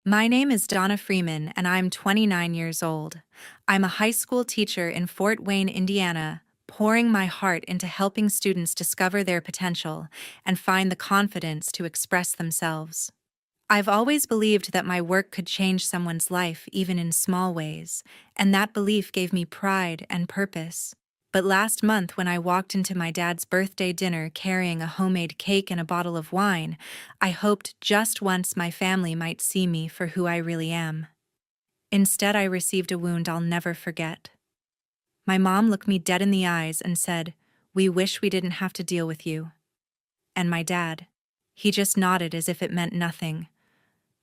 My name is Donna Freeman, and I'm 29 years old. I'm a high school teacher in Fort Wayne, Indiana, pouring my heart into helping students discover their potential and find the confidence to express themselves. I've always believed that my work could change someone's life, even in small ways, and that belief gave me pride and purpose. But last month, when I walked into my dad's birthday dinner carrying a homemade cake and a bottle of wine, I hoped just once my family might see me for who I really am. Instead, I received a wound I'll never forget. My mom looked me dead in the eyes and said, "We wish we didn't have to deal with you." And my dad, he just nodded as if it meant nothing.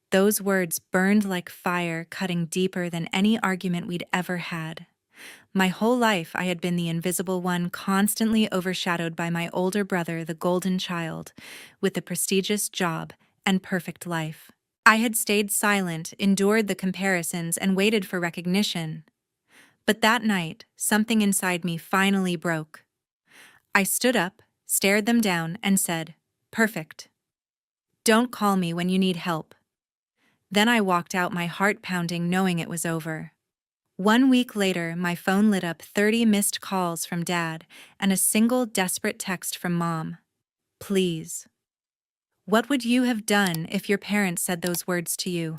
Those words burned like fire, cutting deeper than any argument we'd ever had. My whole life, I had been the invisible one, constantly overshadowed by my older brother, the golden child, with the prestigious job and perfect life. I had stayed silent, endured the comparisons, and waited for recognition. But that night, something inside me finally broke. I stood up, stared them down, and said, "Perfect. Don't call me when you need help." Then I walked out, my heart pounding, knowing it was over. 1 week later, my phone lit up 30 missed calls from Dad and a single desperate text from Mom. "Please." What would you have done if your parents said those words to you?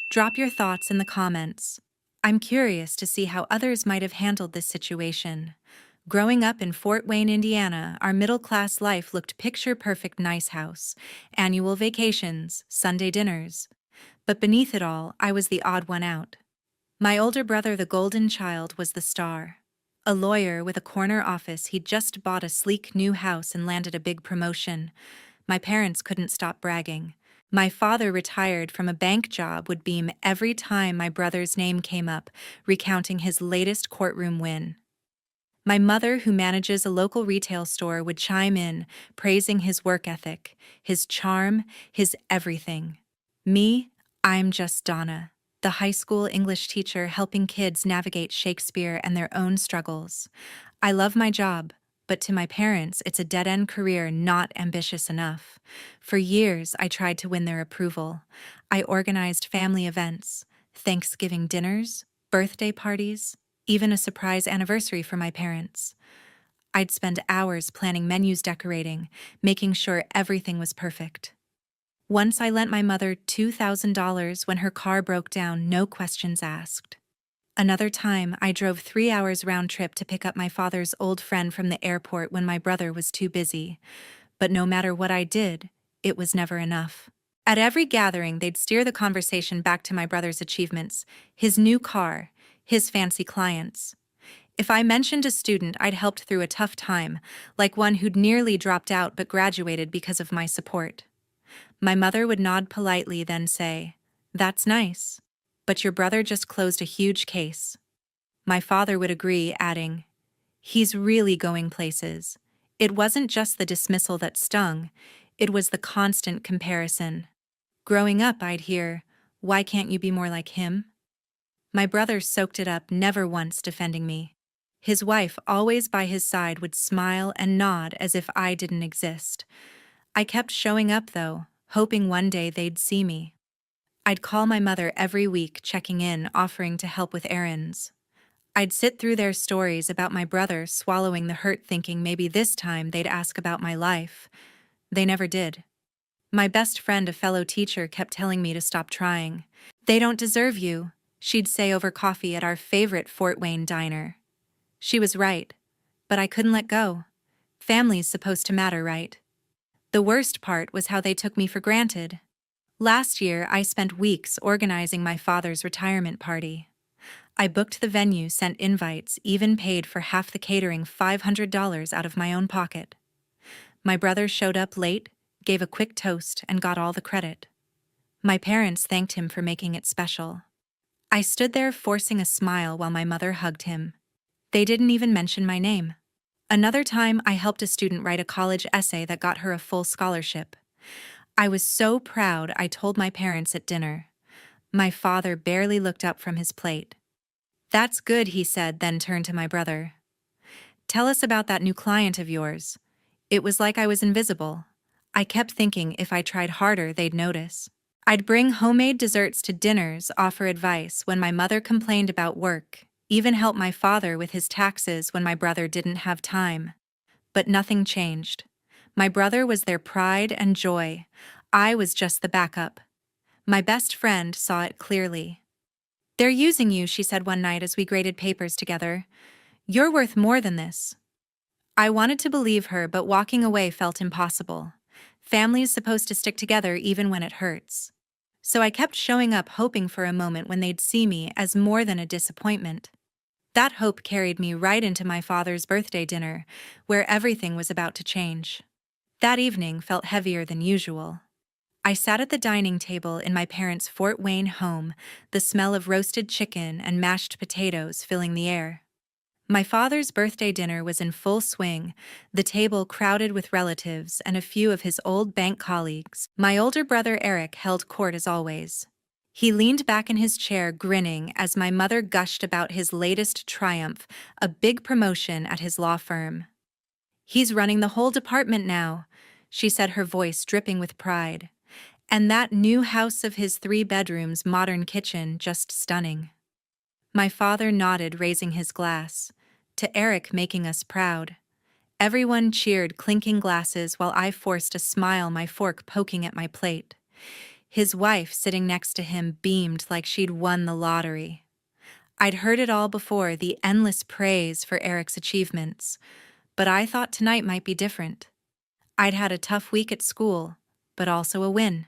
Drop your thoughts in the comments. I'm curious to see how others might have handled this situation. Growing up in Fort Wayne, Indiana, our middle-class life looked picture-perfect: nice house, annual vacations, Sunday dinners. But beneath it all, I was the odd one out. My older brother, the golden child, was the star. A lawyer with a corner office, he'd just bought a sleek new house and landed a big promotion. My parents couldn't stop bragging. My father, retired from a bank job, would beam every time my brother's name came up, recounting his latest courtroom win. My mother, who manages a local retail store, would chime in, praising his work ethic, his charm, his everything. Me, I'm just Donna, the high school English teacher helping kids navigate Shakespeare and their own struggles. I love my job, but to my parents, it's a dead-end career not ambitious enough. For years, I tried to win their approval. I organized family events, Thanksgiving dinners, birthday parties, even a surprise anniversary for my parents. I'd spend hours planning menus, decorating, making sure everything was perfect. Once I lent my mother $2,000 when her car broke down, no questions asked. Another time, I drove 3 hours round trip to pick up my father's old friend from the airport when my brother was too busy. But no matter what I did, it was never enough. At every gathering, they'd steer the conversation back to my brother's achievements, his new car, his fancy clients. If I mentioned a student I'd helped through a tough time, like one who'd nearly dropped out but graduated because of my support, my mother would nod politely, then say, "That's nice, but your brother just closed a huge case." My father would agree, adding, "He's really going places." It wasn't just the dismissal that stung, it was the constant comparison. Growing up, I'd hear, "Why can't you be more like him?" My brother soaked it up, never once defending me. His wife, always by his side, would smile and nod as if I didn't exist. I kept showing up, though, hoping one day they'd see me. I'd call my mother every week, checking in, offering to help with errands. I'd sit through their stories about my brother, swallowing the hurt, thinking maybe this time they'd ask about my life. They never did. My best friend, a fellow teacher, kept telling me to stop trying. "They don't deserve you," she'd say over coffee at our favorite Fort Wayne diner. She was right, but I couldn't let go. Family's supposed to matter, right? The worst part was how they took me for granted. Last year, I spent weeks organizing my father's retirement party. I booked the venue, sent invites, even paid for half the catering, $500 out of my own pocket. My brother showed up late, gave a quick toast, and got all the credit. My parents thanked him for making it special. I stood there forcing a smile while my mother hugged him. They didn't even mention my name. Another time, I helped a student write a college essay that got her a full scholarship. I was so proud, I told my parents at dinner. My father barely looked up from his plate. "That's good," he said, then turned to my brother. "Tell us about that new client of yours." It was like I was invisible. I kept thinking if I tried harder, they'd notice. I'd bring homemade desserts to dinners, offer advice when my mother complained about work, even help my father with his taxes when my brother didn't have time. But nothing changed. My brother was their pride and joy. I was just the backup. My best friend saw it clearly. "They're using you," she said one night as we graded papers together. "You're worth more than this." I wanted to believe her, but walking away felt impossible. Family's supposed to stick together even when it hurts. So I kept showing up, hoping for a moment when they'd see me as more than a disappointment. That hope carried me right into my father's birthday dinner, where everything was about to change. That evening felt heavier than usual. I sat at the dining table in my parents' Fort Wayne home, the smell of roasted chicken and mashed potatoes filling the air. My father's birthday dinner was in full swing, the table crowded with relatives and a few of his old bank colleagues. My older brother Eric held court as always. He leaned back in his chair, grinning as my mother gushed about his latest triumph, a big promotion at his law firm. "He's running the whole department now," she said, her voice dripping with pride. "And that new house of his 3 bedrooms, modern kitchen, just stunning." My father nodded, raising his glass. To Eric, making us proud. Everyone cheered, clinking glasses, while I forced a smile, my fork poking at my plate. His wife, sitting next to him, beamed like she'd won the lottery. I'd heard it all before, the endless praise for Eric's achievements. But I thought tonight might be different. I'd had a tough week at school, but also a win.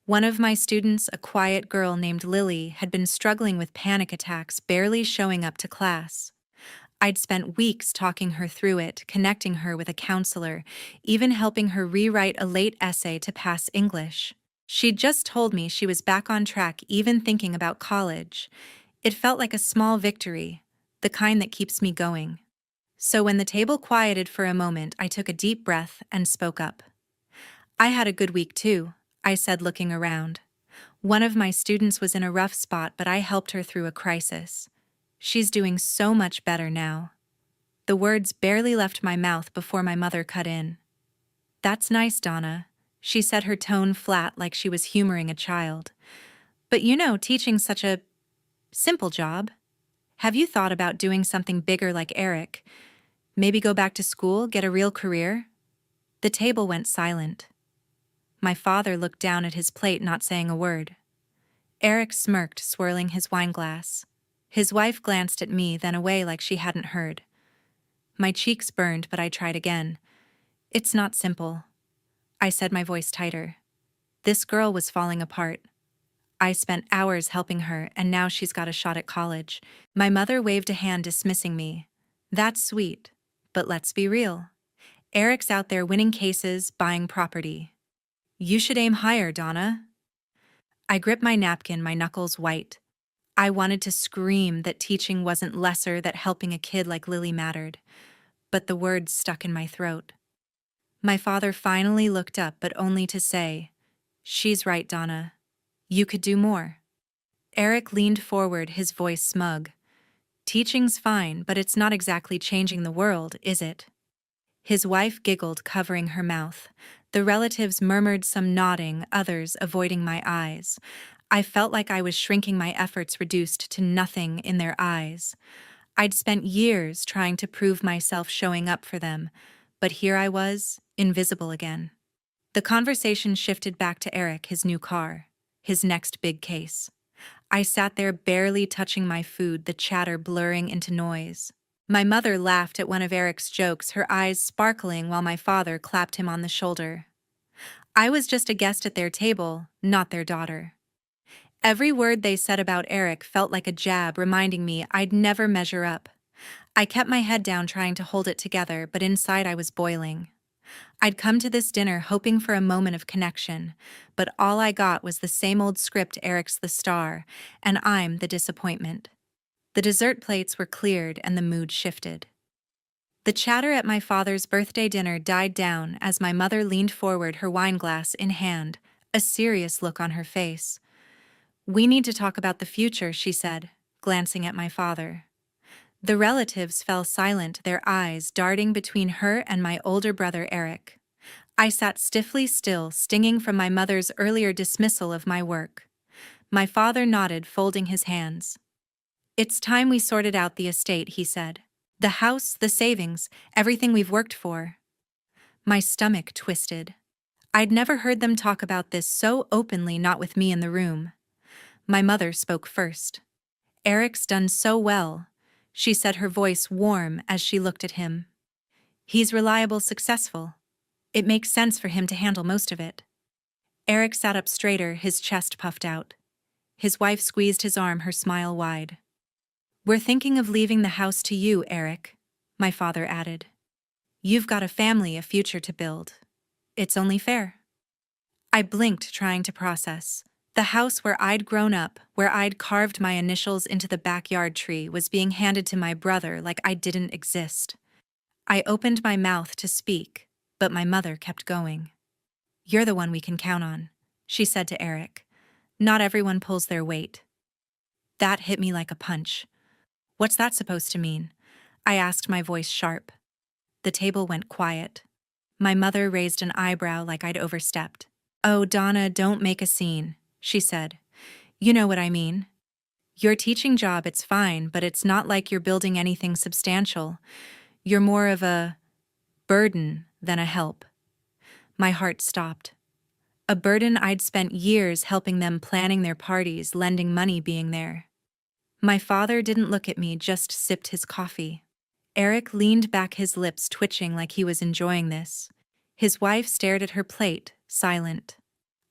One of my students, a quiet girl named Lily, had been struggling with panic attacks, barely showing up to class. I'd spent weeks talking her through it, connecting her with a counselor, even helping her rewrite a late essay to pass English. She'd just told me she was back on track, even thinking about college. It felt like a small victory, the kind that keeps me going. So when the table quieted for a moment, I took a deep breath and spoke up. "I had a good week too," I said, looking around. "One of my students was in a rough spot, but I helped her through a crisis. She's doing so much better now." The words barely left my mouth before my mother cut in. "That's nice, Donna," she said, her tone flat like she was humoring a child. "But teaching's such a simple job. Have you thought about doing something bigger like Eric? Maybe go back to school, get a real career?" The table went silent. My father looked down at his plate, not saying a word. Eric smirked, swirling his wineglass. His wife glanced at me, then away like she hadn't heard. My cheeks burned, but I tried again. "It's not simple," I said, my voice tighter. "This girl was falling apart. I spent hours helping her, and now she's got a shot at college." My mother waved a hand, dismissing me. "That's sweet, but let's be real. Eric's out there winning cases, buying property. You should aim higher, Donna." I gripped my napkin, my knuckles white. I wanted to scream that teaching wasn't lesser, that helping a kid like Lily mattered. But the words stuck in my throat. My father finally looked up, but only to say, "She's right, Donna. You could do more." Eric leaned forward, his voice smug. "Teaching's fine, but it's not exactly changing the world, is it?" His wife giggled, covering her mouth. The relatives murmured, some nodding, others avoiding my eyes. I felt like I was shrinking, my efforts reduced to nothing in their eyes. I'd spent years trying to prove myself, showing up for them, but here I was, invisible again. The conversation shifted back to Eric, his new car, his next big case. I sat there, barely touching my food, the chatter blurring into noise. My mother laughed at one of Eric's jokes, her eyes sparkling, while my father clapped him on the shoulder. I was just a guest at their table, not their daughter. Every word they said about Eric felt like a jab, reminding me I'd never measure up. I kept my head down, trying to hold it together, but inside I was boiling. I'd come to this dinner hoping for a moment of connection, but all I got was the same old script: Eric's the star, and I'm the disappointment. The dessert plates were cleared and the mood shifted. The chatter at my father's birthday dinner died down as my mother leaned forward, her wineglass in hand, a serious look on her face. "We need to talk about the future," she said, glancing at my father. The relatives fell silent, their eyes darting between her and my older brother Eric. I sat stiffly still, stinging from my mother's earlier dismissal of my work. My father nodded, folding his hands. "It's time we sorted out the estate," he said. "The house, the savings, everything we've worked for." My stomach twisted. I'd never heard them talk about this so openly, not with me in the room. My mother spoke first. "Eric's done so well," she said, her voice warm as she looked at him. "He's reliable, successful. It makes sense for him to handle most of it." Eric sat up straighter, his chest puffed out. His wife squeezed his arm, her smile wide. "We're thinking of leaving the house to you, Eric," my father added. "You've got a family, a future to build. It's only fair." I blinked, trying to process. The house where I'd grown up, where I'd carved my initials into the backyard tree, was being handed to my brother like I didn't exist. I opened my mouth to speak, but my mother kept going. "You're the one we can count on," she said to Eric. "Not everyone pulls their weight." That hit me like a punch. "What's that supposed to mean?" I asked, my voice sharp. The table went quiet. My mother raised an eyebrow like I'd overstepped. "Oh, Donna, don't make a scene," she said. "You know what I mean. Your teaching job, it's fine, but it's not like you're building anything substantial. You're more of a burden than a help." My heart stopped. A burden I'd spent years helping them, planning their parties, lending money, being there. My father didn't look at me, just sipped his coffee. Eric leaned back, his lips twitching like he was enjoying this. His wife stared at her plate, silent.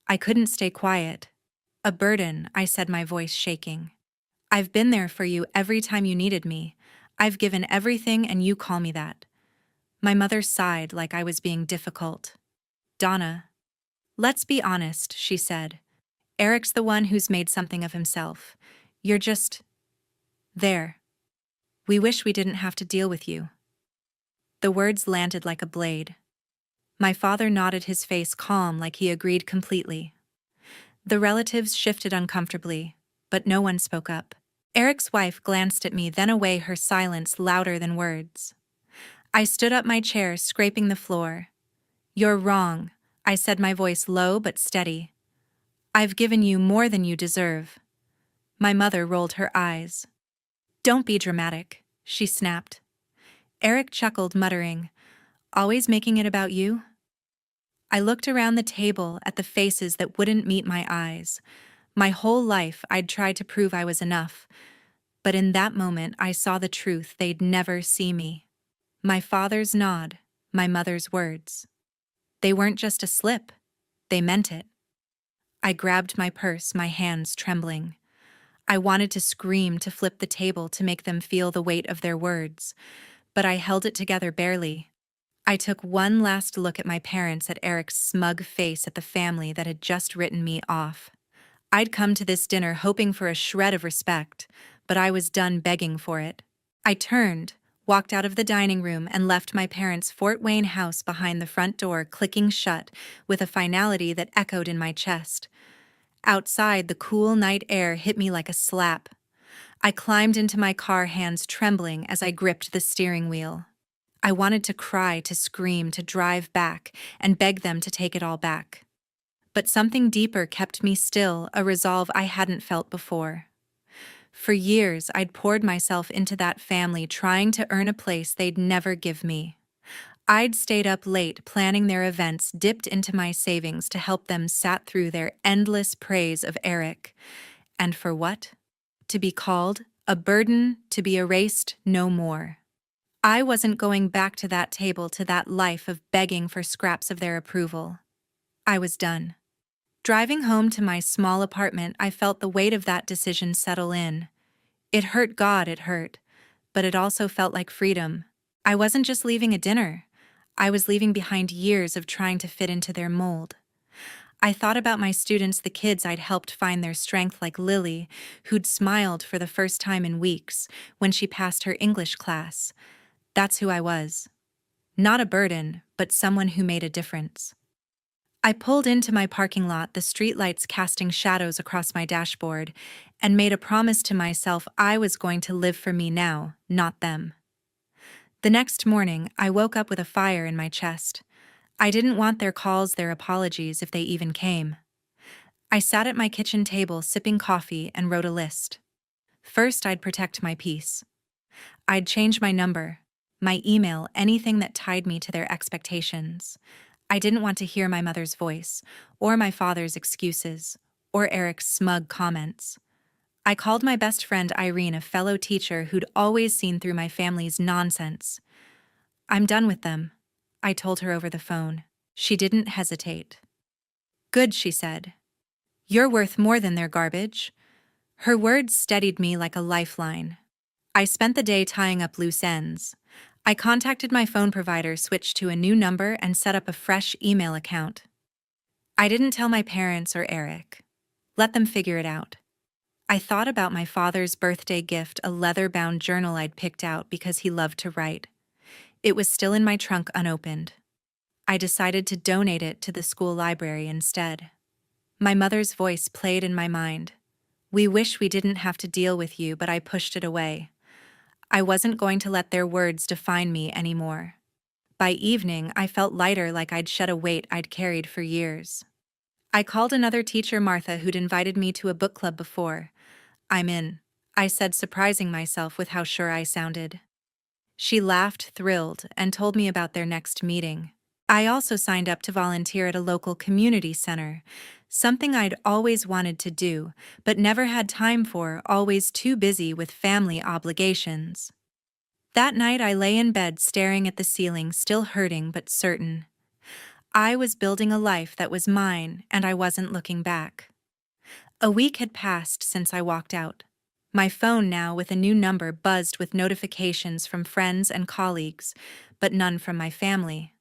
I couldn't stay quiet. "A burden," I said, my voice shaking. "I've been there for you every time you needed me. I've given everything, and you call me that." My mother sighed like I was being difficult. "Donna, let's be honest," she said. "Eric's the one who's made something of himself. You're just there. We wish we didn't have to deal with you." The words landed like a blade. My father nodded, his face calm like he agreed completely. The relatives shifted uncomfortably, but no one spoke up. Eric's wife glanced at me, then away, her silence louder than words. I stood up, my chair scraping the floor. "You're wrong," I said, my voice low but steady. "I've given you more than you deserve." My mother rolled her eyes. "Don't be dramatic," she snapped. Eric chuckled, muttering, "Always making it about you?" I looked around the table at the faces that wouldn't meet my eyes. My whole life I'd tried to prove I was enough, but in that moment I saw the truth. They'd never see me. My father's nod, my mother's words. They weren't just a slip, they meant it. I grabbed my purse, my hands trembling. I wanted to scream, to flip the table, to make them feel the weight of their words, but I held it together barely. I took one last look at my parents, at Eric's smug face, at the family that had just written me off. I'd come to this dinner hoping for a shred of respect, but I was done begging for it. I turned, walked out of the dining room, and left my parents' Fort Wayne house behind, the front door clicking shut with a finality that echoed in my chest. Outside, the cool night air hit me like a slap. I climbed into my car, hands trembling as I gripped the steering wheel. I wanted to cry, to scream, to drive back, and beg them to take it all back. But something deeper kept me still, a resolve I hadn't felt before. For years, I'd poured myself into that family, trying to earn a place they'd never give me. I'd stayed up late planning their events, dipped into my savings to help them, sat through their endless praise of Eric. And for what? To be called a burden, to be erased no more. I wasn't going back to that table, to that life of begging for scraps of their approval. I was done. Driving home to my small apartment, I felt the weight of that decision settle in. It hurt, God, it hurt, but it also felt like freedom. I wasn't just leaving a dinner. I was leaving behind years of trying to fit into their mold. I thought about my students, the kids I'd helped find their strength, like Lily, who'd smiled for the first time in weeks when she passed her English class. That's who I was. Not a burden, but someone who made a difference. I pulled into my parking lot, the streetlights casting shadows across my dashboard, and made a promise to myself I was going to live for me now, not them. The next morning, I woke up with a fire in my chest. I didn't want their calls, their apologies, if they even came. I sat at my kitchen table sipping coffee and wrote a list. First, I'd protect my peace. I'd change my number, my email, anything that tied me to their expectations. I didn't want to hear my mother's voice, or my father's excuses, or Eric's smug comments. I called my best friend Irene, a fellow teacher who'd always seen through my family's nonsense. "I'm done with them," I told her over the phone. She didn't hesitate. "Good," she said. "You're worth more than their garbage." Her words steadied me like a lifeline. I spent the day tying up loose ends. I contacted my phone provider, switched to a new number, and set up a fresh email account. I didn't tell my parents or Eric. Let them figure it out. I thought about my father's birthday gift, a leather-bound journal I'd picked out because he loved to write. It was still in my trunk unopened. I decided to donate it to the school library instead. My mother's voice played in my mind. "We wish we didn't have to deal with you," but I pushed it away. I wasn't going to let their words define me anymore. By evening, I felt lighter, like I'd shed a weight I'd carried for years. I called another teacher, Martha, who'd invited me to a book club before. "I'm in," I said, surprising myself with how sure I sounded. She laughed, thrilled, and told me about their next meeting. I also signed up to volunteer at a local community center, something I'd always wanted to do, but never had time for, always too busy with family obligations. That night I lay in bed staring at the ceiling, still hurting but certain. I was building a life that was mine, and I wasn't looking back. A week had passed since I walked out. My phone, now with a new number, buzzed with notifications from friends and colleagues, but none from my family.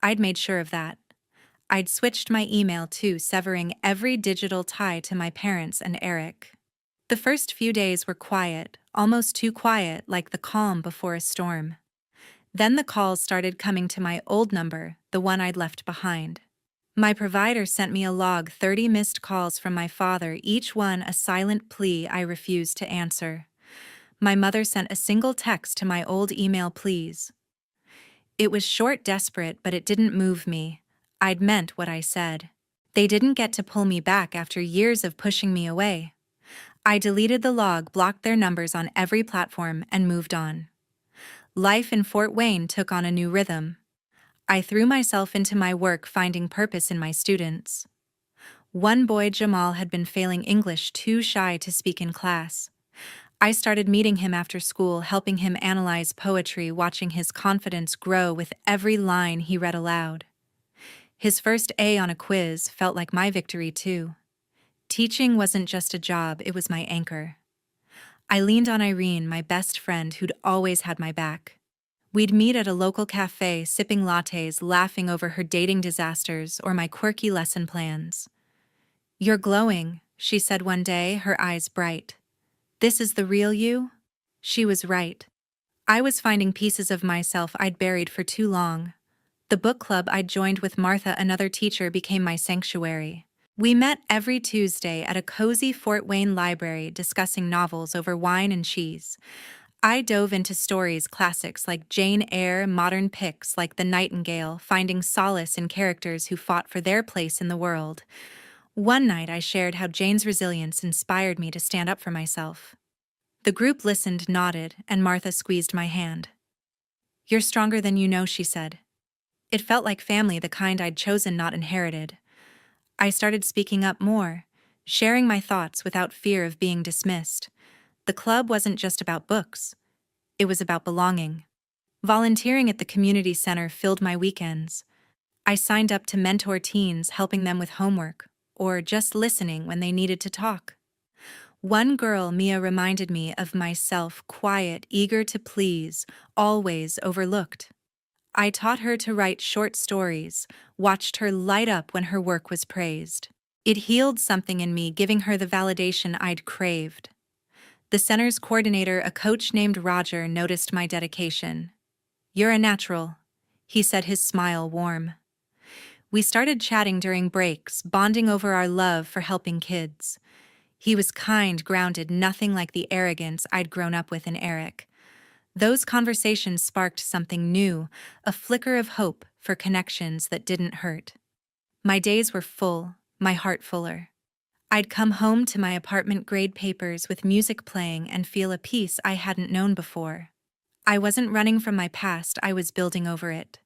I'd made sure of that. I'd switched my email too, severing every digital tie to my parents and Eric. The first few days were quiet, almost too quiet, like the calm before a storm. Then the calls started coming to my old number, the one I'd left behind. My provider sent me a log, 30 missed calls from my father, each one a silent plea I refused to answer. My mother sent a single text to my old email, "Please." It was short, desperate, but it didn't move me. I'd meant what I said. They didn't get to pull me back after years of pushing me away. I deleted the log, blocked their numbers on every platform, and moved on. Life in Fort Wayne took on a new rhythm. I threw myself into my work, finding purpose in my students. One boy, Jamal, had been failing English, too shy to speak in class. I started meeting him after school, helping him analyze poetry, watching his confidence grow with every line he read aloud. His first A on a quiz felt like my victory too. Teaching wasn't just a job, it was my anchor. I leaned on Irene, my best friend who'd always had my back. We'd meet at a local cafe, sipping lattes, laughing over her dating disasters or my quirky lesson plans. "You're glowing," she said one day, her eyes bright. "This is the real you?" She was right. I was finding pieces of myself I'd buried for too long. The book club I'd joined with Martha, another teacher, became my sanctuary. We met every Tuesday at a cozy Fort Wayne library, discussing novels over wine and cheese. I dove into stories, classics like Jane Eyre, modern picks like The Nightingale, finding solace in characters who fought for their place in the world. One night I shared how Jane's resilience inspired me to stand up for myself. The group listened, nodded, and Martha squeezed my hand. "You're stronger than you know," she said. It felt like family, the kind I'd chosen, not inherited. I started speaking up more, sharing my thoughts without fear of being dismissed. The club wasn't just about books. It was about belonging. Volunteering at the community center filled my weekends. I signed up to mentor teens, helping them with homework, or just listening when they needed to talk. One girl, Mia, reminded me of myself, quiet, eager to please, always overlooked. I taught her to write short stories, watched her light up when her work was praised. It healed something in me, giving her the validation I'd craved. The center's coordinator, a coach named Roger, noticed my dedication. "You're a natural," he said, his smile warm. We started chatting during breaks, bonding over our love for helping kids. He was kind, grounded, nothing like the arrogance I'd grown up with in Eric. Those conversations sparked something new, a flicker of hope for connections that didn't hurt. My days were full, my heart fuller. I'd come home to my apartment grade papers with music playing and feel a peace I hadn't known before. I wasn't running from my past, I was building over it.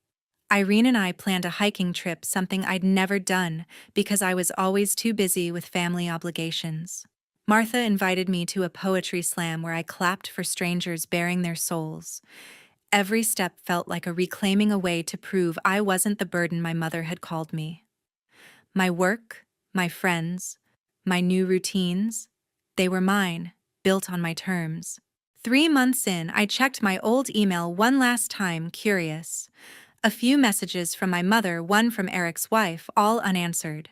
Irene and I planned a hiking trip, something I'd never done because I was always too busy with family obligations. Martha invited me to a poetry slam where I clapped for strangers bearing their souls. Every step felt like a reclaiming a way to prove I wasn't the burden my mother had called me. My work, my friends, my new routines, they were mine, built on my terms. 3 months in, I checked my old email one last time, curious. A few messages from my mother, one from Eric's wife, all unanswered.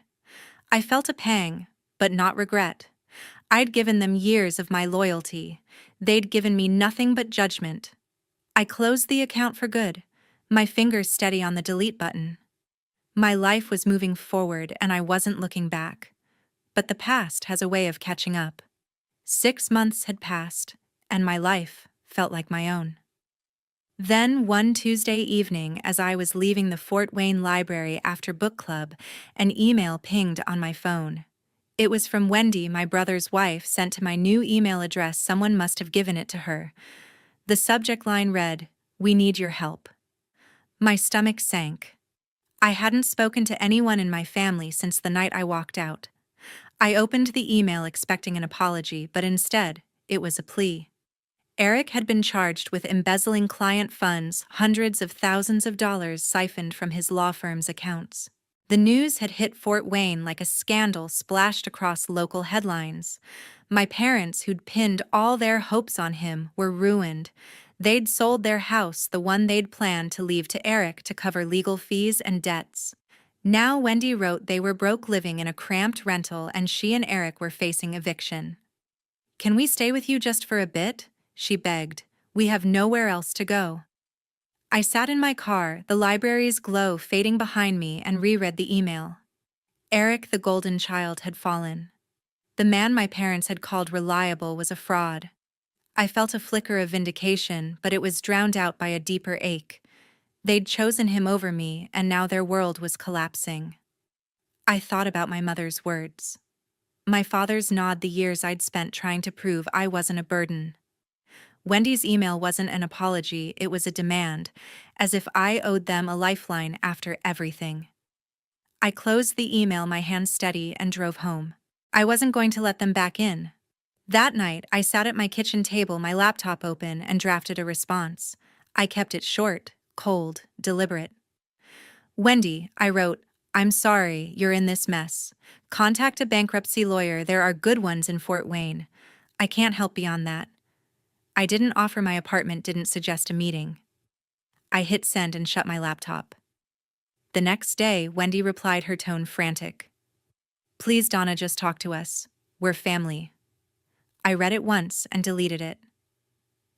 I felt a pang, but not regret. I'd given them years of my loyalty. They'd given me nothing but judgment. I closed the account for good, my fingers steady on the delete button. My life was moving forward and I wasn't looking back. But the past has a way of catching up. 6 months had passed, and my life felt like my own. Then, one Tuesday evening, as I was leaving the Fort Wayne Library after book club, an email pinged on my phone. It was from Wendy, my brother's wife, sent to my new email address. Someone must have given it to her. The subject line read, "We need your help." My stomach sank. I hadn't spoken to anyone in my family since the night I walked out. I opened the email expecting an apology, but instead, it was a plea. Eric had been charged with embezzling client funds, hundreds of thousands of dollars siphoned from his law firm's accounts. The news had hit Fort Wayne like a scandal splashed across local headlines. My parents, who'd pinned all their hopes on him, were ruined. They'd sold their house, the one they'd planned to leave to Eric to cover legal fees and debts. Now Wendy wrote they were broke, living in a cramped rental, and she and Eric were facing eviction. "Can we stay with you just for a bit?" she begged. "We have nowhere else to go." I sat in my car, the library's glow fading behind me, and reread the email. Eric, the golden child, had fallen. The man my parents had called reliable was a fraud. I felt a flicker of vindication, but it was drowned out by a deeper ache. They'd chosen him over me, and now their world was collapsing. I thought about my mother's words. My father's nod, the years I'd spent trying to prove I wasn't a burden. Wendy's email wasn't an apology, it was a demand, as if I owed them a lifeline after everything. I closed the email, my hands steady, and drove home. I wasn't going to let them back in. That night, I sat at my kitchen table, my laptop open, and drafted a response. I kept it short, cold, deliberate. "Wendy," I wrote, "I'm sorry you're in this mess. Contact a bankruptcy lawyer, there are good ones in Fort Wayne. I can't help beyond that." I didn't offer my apartment, didn't suggest a meeting. I hit send and shut my laptop. The next day, Wendy replied, her tone frantic. "Please, Donna, just talk to us. We're family." I read it once and deleted it.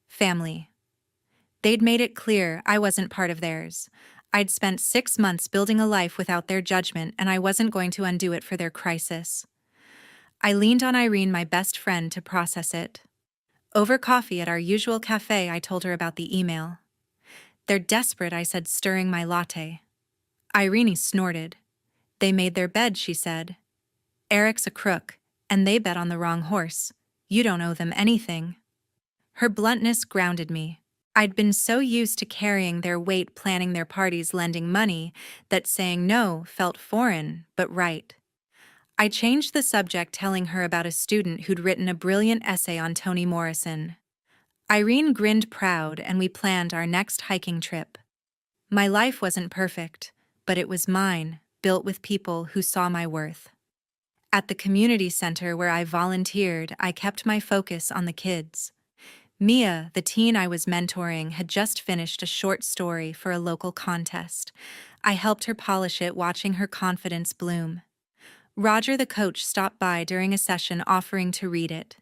Family. They'd made it clear I wasn't part of theirs. I'd spent 6 months building a life without their judgment, and I wasn't going to undo it for their crisis. I leaned on Irene, my best friend, to process it. Over coffee at our usual cafe, I told her about the email. "They're desperate," I said, stirring my latte. Irene snorted. "They made their bed," she said. "Eric's a crook, and they bet on the wrong horse. You don't owe them anything." Her bluntness grounded me. I'd been so used to carrying their weight, planning their parties, lending money, that saying no felt foreign, but right. I changed the subject, telling her about a student who'd written a brilliant essay on Toni Morrison. Irene grinned proud, and we planned our next hiking trip. My life wasn't perfect, but it was mine, built with people who saw my worth. At the community center where I volunteered, I kept my focus on the kids. Mia, the teen I was mentoring, had just finished a short story for a local contest. I helped her polish it, watching her confidence bloom. Roger, the coach, stopped by during a session, offering to read it.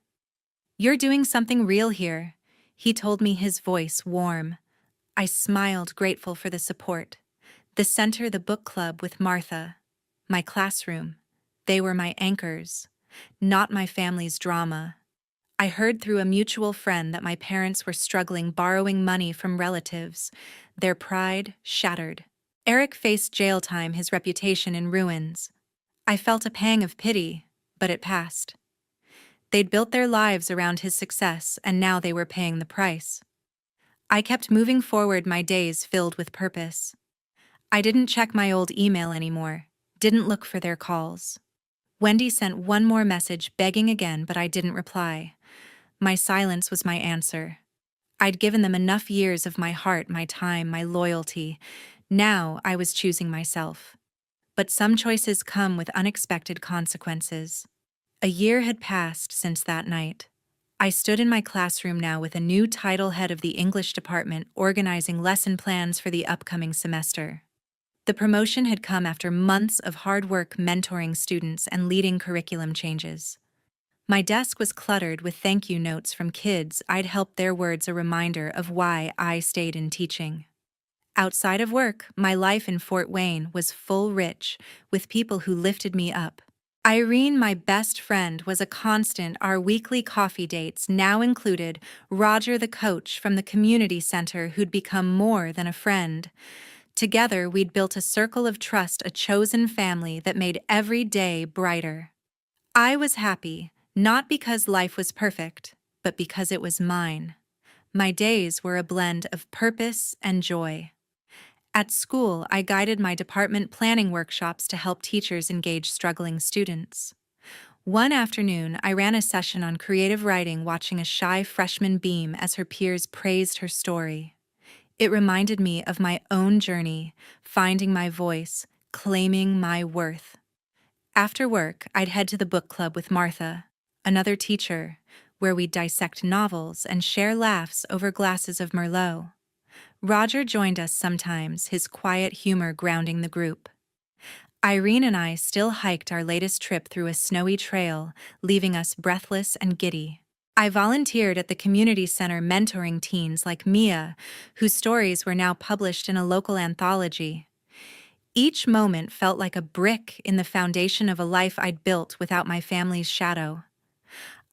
"You're doing something real here," he told me, his voice warm. I smiled, grateful for the support. The center, the book club with Martha, my classroom. They were my anchors, not my family's drama. I heard through a mutual friend that my parents were struggling, borrowing money from relatives, their pride shattered. Eric faced jail time, his reputation in ruins. I felt a pang of pity, but it passed. They'd built their lives around his success, and now they were paying the price. I kept moving forward, my days filled with purpose. I didn't check my old email anymore, didn't look for their calls. Wendy sent one more message begging again, but I didn't reply. My silence was my answer. I'd given them enough years of my heart, my time, my loyalty. Now I was choosing myself. But some choices come with unexpected consequences. A year had passed since that night. I stood in my classroom now with a new title, head of the English department, organizing lesson plans for the upcoming semester. The promotion had come after months of hard work mentoring students and leading curriculum changes. My desk was cluttered with thank you notes from kids I'd helped, their words a reminder of why I stayed in teaching. Outside of work, my life in Fort Wayne was full, rich, with people who lifted me up. Irene, my best friend, was a constant. Our weekly coffee dates now included Roger, the coach from the community center who'd become more than a friend. Together, we'd built a circle of trust, a chosen family that made every day brighter. I was happy, not because life was perfect, but because it was mine. My days were a blend of purpose and joy. At school, I guided my department planning workshops to help teachers engage struggling students. One afternoon, I ran a session on creative writing, watching a shy freshman beam as her peers praised her story. It reminded me of my own journey, finding my voice, claiming my worth. After work, I'd head to the book club with Martha, another teacher, where we'd dissect novels and share laughs over glasses of Merlot. Roger joined us sometimes, his quiet humor grounding the group. Irene and I still hiked our latest trip through a snowy trail, leaving us breathless and giddy. I volunteered at the community center, mentoring teens like Mia, whose stories were now published in a local anthology. Each moment felt like a brick in the foundation of a life I'd built without my family's shadow.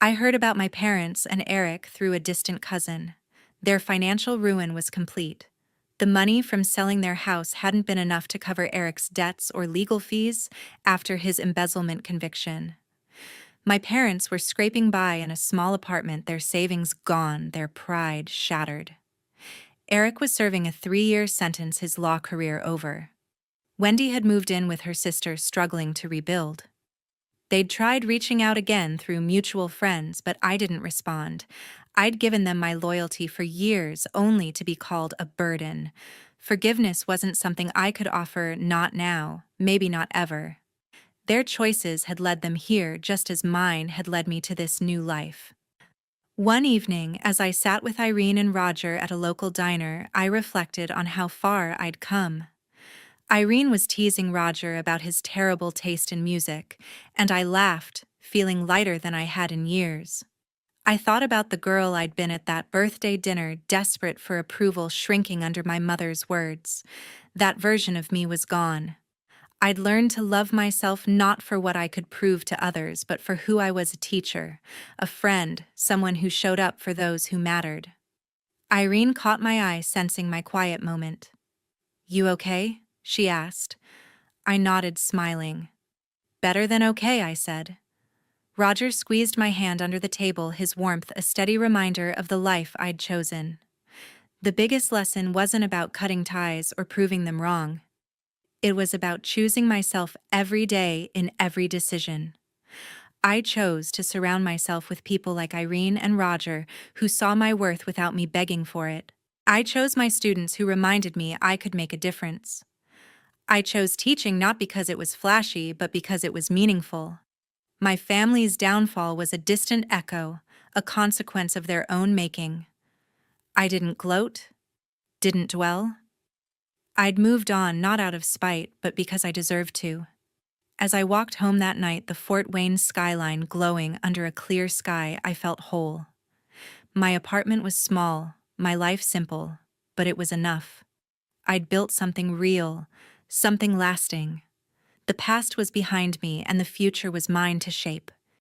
I heard about my parents and Eric through a distant cousin. Their financial ruin was complete. The money from selling their house hadn't been enough to cover Eric's debts or legal fees after his embezzlement conviction. My parents were scraping by in a small apartment, their savings gone, their pride shattered. Eric was serving a 3-year sentence, his law career over. Wendy had moved in with her sister, struggling to rebuild. They'd tried reaching out again through mutual friends, but I didn't respond. I'd given them my loyalty for years, only to be called a burden. Forgiveness wasn't something I could offer, not now, maybe not ever. Their choices had led them here just as mine had led me to this new life. One evening, as I sat with Irene and Roger at a local diner, I reflected on how far I'd come. Irene was teasing Roger about his terrible taste in music, and I laughed, feeling lighter than I had in years. I thought about the girl I'd been at that birthday dinner, desperate for approval, shrinking under my mother's words. That version of me was gone. I'd learned to love myself not for what I could prove to others, but for who I was: a teacher, a friend, someone who showed up for those who mattered. Irene caught my eye, sensing my quiet moment. "You okay?" she asked. I nodded, smiling. "Better than okay," I said. Roger squeezed my hand under the table, his warmth a steady reminder of the life I'd chosen. The biggest lesson wasn't about cutting ties or proving them wrong. It was about choosing myself every day in every decision. I chose to surround myself with people like Irene and Roger, who saw my worth without me begging for it. I chose my students who reminded me I could make a difference. I chose teaching not because it was flashy, but because it was meaningful. My family's downfall was a distant echo, a consequence of their own making. I didn't gloat, didn't dwell. I'd moved on, not out of spite, but because I deserved to. As I walked home that night, the Fort Wayne skyline glowing under a clear sky, I felt whole. My apartment was small, my life simple, but it was enough. I'd built something real, something lasting. The past was behind me, and the future was mine to shape.